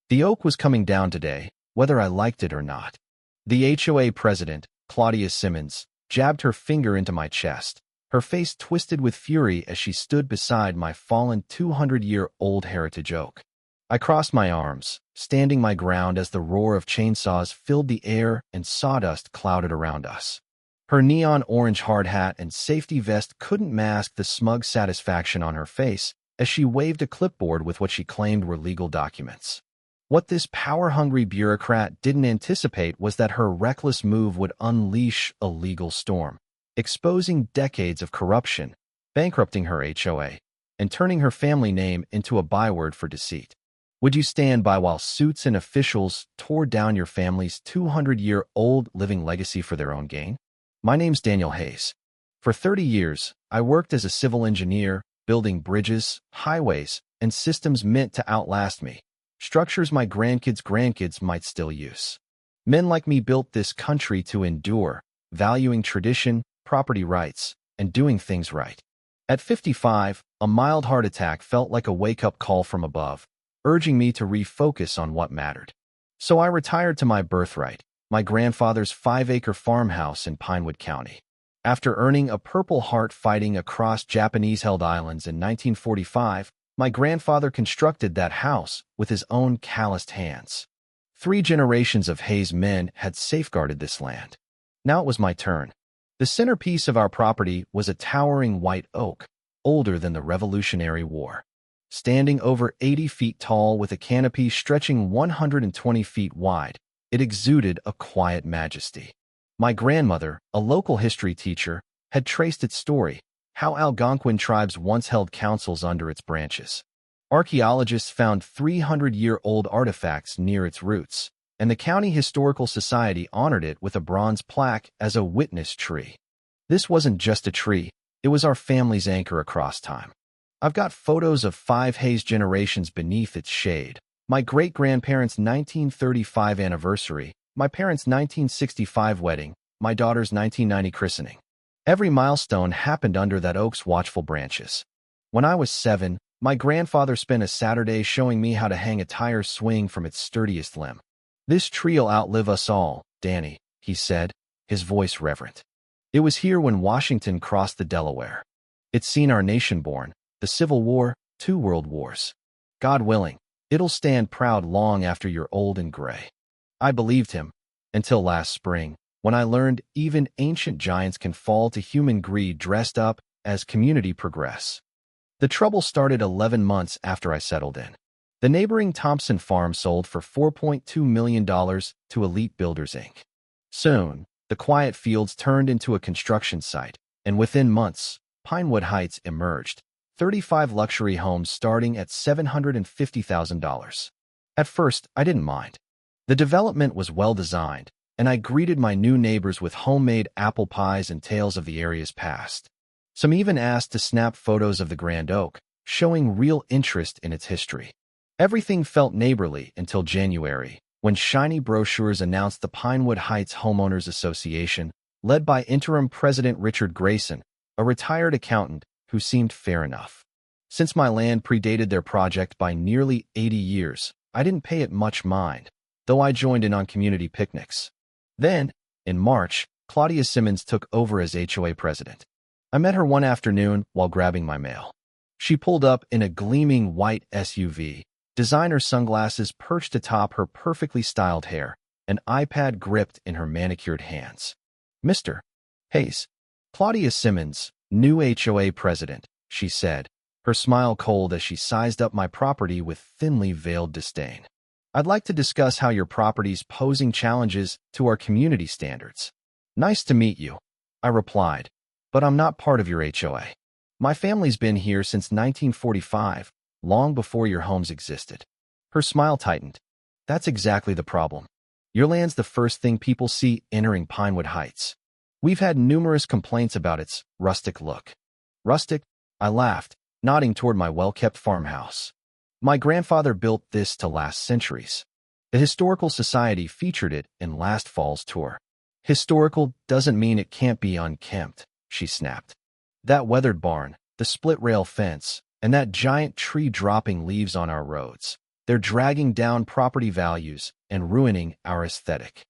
The oak was coming down today, whether I liked it or not. The HOA president, Claudia Simmons, jabbed her finger into my chest, her face twisted with fury as she stood beside my fallen 200-year-old heritage oak. I crossed my arms, standing my ground as the roar of chainsaws filled the air and sawdust clouded around us. Her neon orange hard hat and safety vest couldn't mask the smug satisfaction on her face as she waved a clipboard with what she claimed were legal documents. What this power-hungry bureaucrat didn't anticipate was that her reckless move would unleash a legal storm, exposing decades of corruption, bankrupting her HOA, and turning her family name into a byword for deceit. Would you stand by while suits and officials tore down your family's 200-year-old living legacy for their own gain? My name's Daniel Hayes. For 30 years, I worked as a civil engineer, building bridges, highways, and systems meant to outlast me. Structures my grandkids' might still use. Men like me built this country to endure, valuing tradition, property rights, and doing things right. At 55, a mild heart attack felt like a wake-up call from above, urging me to refocus on what mattered. So I retired to my birthright, my grandfather's 5-acre farmhouse in Pinewood County. After earning a Purple Heart fighting across Japanese-held islands in 1945, my grandfather constructed that house with his own calloused hands. 3 generations of Hayes men had safeguarded this land. Now it was my turn. The centerpiece of our property was a towering white oak, older than the Revolutionary War. Standing over 80 feet tall with a canopy stretching 120 feet wide, it exuded a quiet majesty. My grandmother, a local history teacher, had traced its story, how Algonquin tribes once held councils under its branches. Archaeologists found 300-year-old artifacts near its roots, and the County Historical Society honored it with a bronze plaque as a witness tree. This wasn't just a tree, it was our family's anchor across time. I've got photos of 5 Hayes generations beneath its shade. My great-grandparents' 1935 anniversary, my parents' 1965 wedding, my daughter's 1990 christening. Every milestone happened under that oak's watchful branches. When I was 7, my grandfather spent a Saturday showing me how to hang a tire swing from its sturdiest limb. "This tree'll outlive us all, Danny," he said, his voice reverent. "It was here when Washington crossed the Delaware. It's seen our nation born, the Civil War, 2 world wars. God willing, it'll stand proud long after you're old and gray." I believed him, until last spring, when I learned even ancient giants can fall to human greed dressed up as community progress. The trouble started 11 months after I settled in. The neighboring Thompson farm sold for $4.2 million to Elite Builders, Inc. Soon, the quiet fields turned into a construction site, and within months, Pinewood Heights emerged, 35 luxury homes starting at $750,000. At first, I didn't mind. The development was well-designed, and I greeted my new neighbors with homemade apple pies and tales of the area's past. Some even asked to snap photos of the Grand Oak, showing real interest in its history. Everything felt neighborly until January, when shiny brochures announced the Pinewood Heights Homeowners Association, led by interim President Richard Grayson, a retired accountant who seemed fair enough. Since my land predated their project by nearly 80 years, I didn't pay it much mind, though I joined in on community picnics. Then, in March, Claudia Simmons took over as HOA president. I met her one afternoon while grabbing my mail. She pulled up in a gleaming white SUV, designer sunglasses perched atop her perfectly styled hair, an iPad gripped in her manicured hands. "Mr. Hayes, Claudia Simmons, new HOA president," she said, her smile cold as she sized up my property with thinly veiled disdain. "I'd like to discuss how your property's posing challenges to our community standards." "Nice to meet you," I replied, "but I'm not part of your HOA. My family's been here since 1945, long before your homes existed." Her smile tightened. "That's exactly the problem. Your land's the first thing people see entering Pinewood Heights. We've had numerous complaints about its rustic look." "Rustic?" I laughed, nodding toward my well-kept farmhouse. "My grandfather built this to last centuries. The Historical Society featured it in last fall's tour." "Historical doesn't mean it can't be unkempt," she snapped. "That weathered barn, the split-rail fence, and that giant tree dropping leaves on our roads. They're dragging down property values and ruining our aesthetic.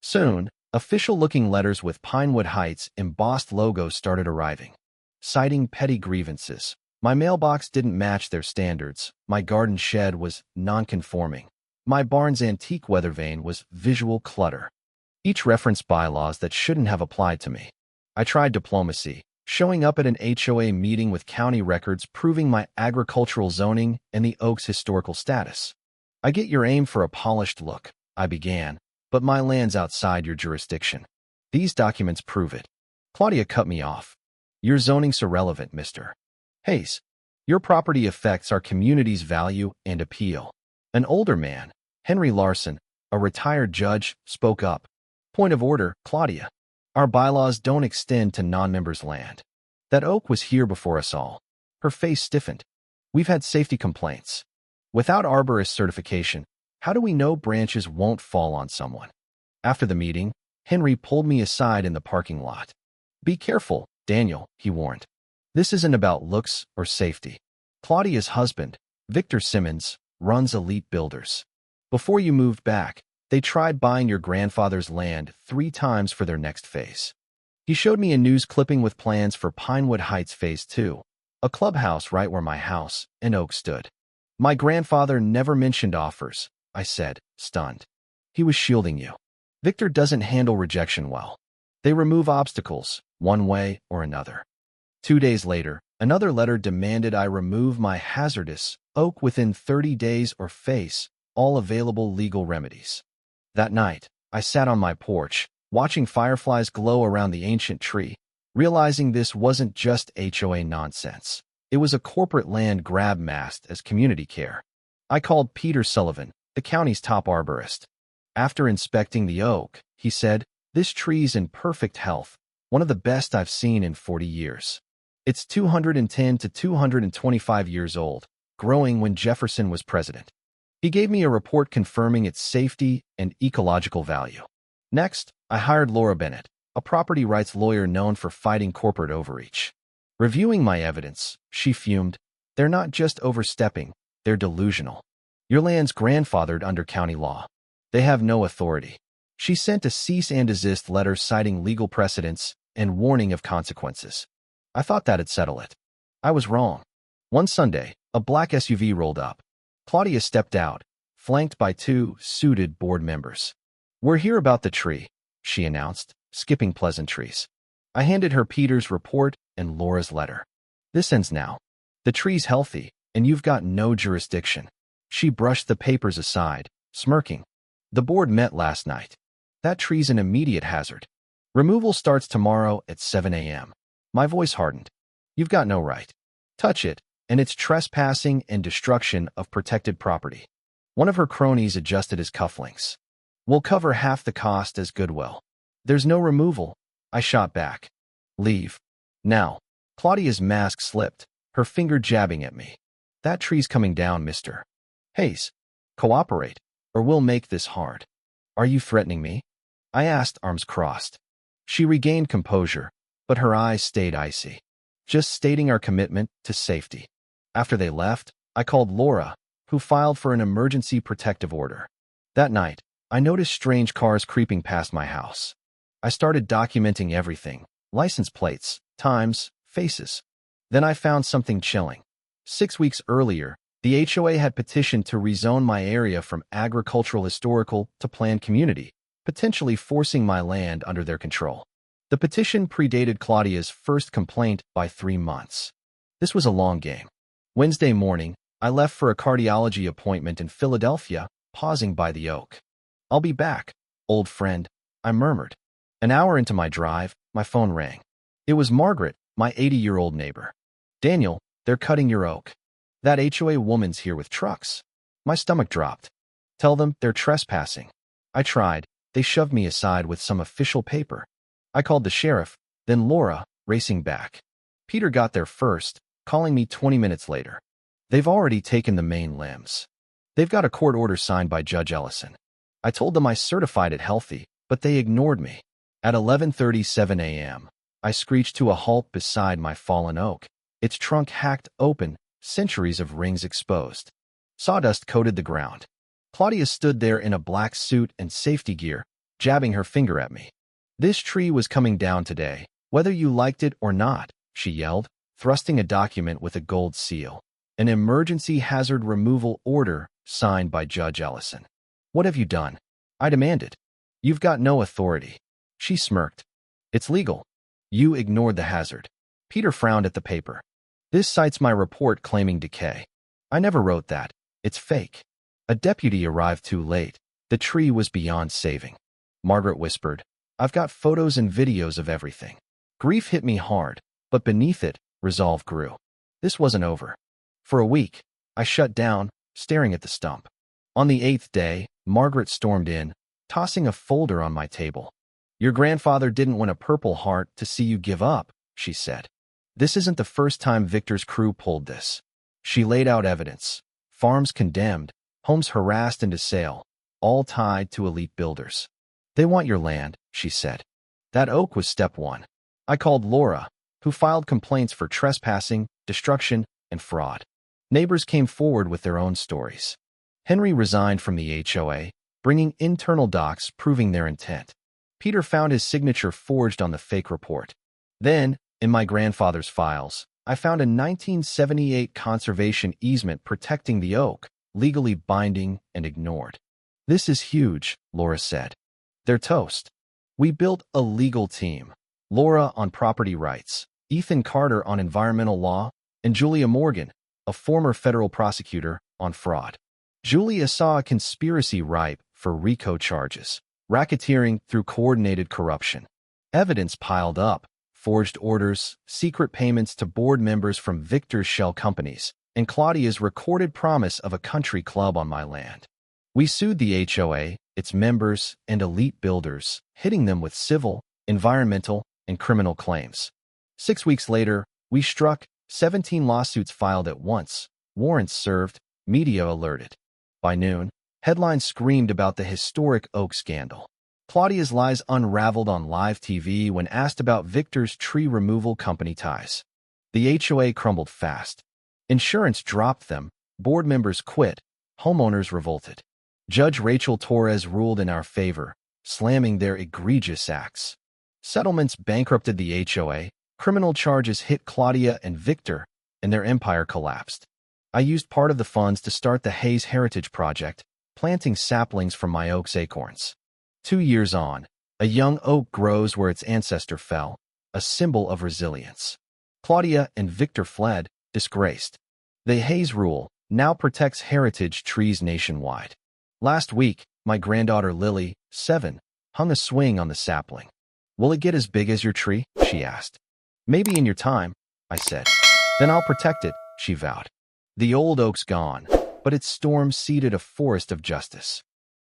Soon, official-looking letters with Pinewood Heights embossed logos started arriving, citing petty grievances. My mailbox didn't match their standards. My garden shed was non-conforming. My barn's antique weather vane was visual clutter. Each referenced bylaws that shouldn't have applied to me. I tried diplomacy, showing up at an HOA meeting with county records proving my agricultural zoning and the Oak's historical status. I get your aim for a polished look, I began, but my land's outside your jurisdiction. These documents prove it. Claudia cut me off. Your zoning's irrelevant, Mr. Hayes. Your property affects our community's value and appeal. An older man, Henry Larson, a retired judge, spoke up. Point of order, Claudia. Our bylaws don't extend to non-members' land. That oak was here before us all. Her face stiffened. We've had safety complaints. Without arborist certification, how do we know branches won't fall on someone? After the meeting, Henry pulled me aside in the parking lot. Be careful, Daniel, he warned. This isn't about looks or safety. Claudia's husband, Victor Simmons, runs Elite Builders. Before you moved back, they tried buying your grandfather's land 3 times for their next phase. He showed me a news clipping with plans for Pinewood Heights Phase 2, a clubhouse right where my house and Oak stood. My grandfather never mentioned offers, I said, stunned. He was shielding you. Victor doesn't handle rejection well. They remove obstacles, one way or another. 2 days later, another letter demanded I remove my hazardous oak within 30 days or face all available legal remedies. That night, I sat on my porch, watching fireflies glow around the ancient tree, realizing this wasn't just HOA nonsense. It was a corporate land grab masked as community care. I called Peter Sullivan, the county's top arborist. After inspecting the oak, he said, "This tree's in perfect health, one of the best I've seen in 40 years. It's 210 to 225 years old, growing when Jefferson was president." He gave me a report confirming its safety and ecological value. Next, I hired Laura Bennett, a property rights lawyer known for fighting corporate overreach. Reviewing my evidence, she fumed, "They're not just overstepping, they're delusional. Your land's grandfathered under county law. They have no authority." She sent a cease and desist letter citing legal precedents and warning of consequences. I thought that'd settle it. I was wrong. One Sunday, a black SUV rolled up. Claudia stepped out, flanked by 2 suited board members. "We're here about the tree," she announced, skipping pleasantries. I handed her Peter's report and Laura's letter. "This ends now. The tree's healthy, and you've got no jurisdiction." She brushed the papers aside, smirking. "The board met last night. That tree's an immediate hazard. Removal starts tomorrow at 7 a.m. My voice hardened. "You've got no right. Touch it, and it's trespassing and destruction of protected property." One of her cronies adjusted his cufflinks. "We'll cover half the cost as goodwill." "There's no removal," I shot back. "Leave. Now." Claudia's mask slipped, her finger jabbing at me. "That tree's coming down, Mr. Hayes. Cooperate, or we'll make this hard." "Are you threatening me?" I asked, arms crossed. She regained composure, but her eyes stayed icy. "Just stating our commitment to safety." After they left, I called Laura, who filed for an emergency protective order. That night, I noticed strange cars creeping past my house. I started documenting everything: license plates, times, faces. Then I found something chilling. 6 weeks earlier, the HOA had petitioned to rezone my area from agricultural historical to planned community, potentially forcing my land under their control. The petition predated Claudia's first complaint by 3 months. This was a long game. Wednesday morning, I left for a cardiology appointment in Philadelphia, pausing by the oak. "I'll be back, old friend," I murmured. An hour into my drive, my phone rang. It was Margaret, my 80-year-old neighbor. "Daniel, they're cutting your oak. That HOA woman's here with trucks." My stomach dropped. "Tell them they're trespassing." I tried. They shoved me aside with some official paper. I called the sheriff, then Laura, racing back. Peter got there first, calling me 20 minutes later. "They've already taken the main limbs. They've got a court order signed by Judge Ellison." I told them I certified it healthy, but they ignored me. At 11:37 a.m., I screeched to a halt beside my fallen oak, its trunk hacked open, centuries of rings exposed. Sawdust coated the ground. Claudia stood there in a black suit and safety gear, jabbing her finger at me. This tree was coming down today, whether you liked it or not, she yelled, thrusting a document with a gold seal. An emergency hazard removal order signed by Judge Ellison. What have you done? I demanded. You've got no authority. She smirked. It's legal. You ignored the hazard. Peter frowned at the paper. This cites my report claiming decay. I never wrote that. It's fake. A deputy arrived too late. The tree was beyond saving. Margaret whispered. I've got photos and videos of everything. Grief hit me hard, but beneath it, resolve grew. This wasn't over. For a week, I shut down, staring at the stump. On the 8th day, Margaret stormed in, tossing a folder on my table. Your grandfather didn't win a Purple Heart to see you give up, she said. This isn't the first time Victor's crew pulled this. She laid out evidence. Farms condemned, homes harassed into sale, all tied to elite builders. They want your land, she said. That oak was step one. I called Laura, who filed complaints for trespassing, destruction, and fraud. Neighbors came forward with their own stories. Henry resigned from the HOA, bringing internal docs proving their intent. Peter found his signature forged on the fake report. Then, in my grandfather's files, I found a 1978 conservation easement protecting the oak, legally binding and ignored. This is huge, Laura said. They're toast. We built a legal team. Laura on property rights, Ethan Carter on environmental law, and Julia Morgan, a former federal prosecutor, on fraud. Julia saw a conspiracy ripe for RICO charges, racketeering through coordinated corruption. Evidence piled up, forged orders, secret payments to board members from Victor's shell companies, and Claudia's recorded promise of a country club on my land. We sued the HOA, its members, and elite builders, hitting them with civil, environmental, and criminal claims. 6 weeks later, we struck, 17 lawsuits filed at once, warrants served, media alerted. By noon, headlines screamed about the historic oak scandal. Claudia's lies unraveled on live TV when asked about Victor's tree removal company ties. The HOA crumbled fast. Insurance dropped them, board members quit, homeowners revolted. Judge Rachel Torres ruled in our favor, slamming their egregious acts. Settlements bankrupted the HOA, criminal charges hit Claudia and Victor, and their empire collapsed. I used part of the funds to start the Hayes Heritage Project, planting saplings from my oak's acorns. 2 years on, a young oak grows where its ancestor fell, a symbol of resilience. Claudia and Victor fled, disgraced. The Hayes rule now protects heritage trees nationwide. Last week, my granddaughter Lily, 7, hung a swing on the sapling. Will it get as big as your tree? She asked. Maybe in your time, I said. Then I'll protect it, she vowed. The old oak's gone, but its storm seeded a forest of justice.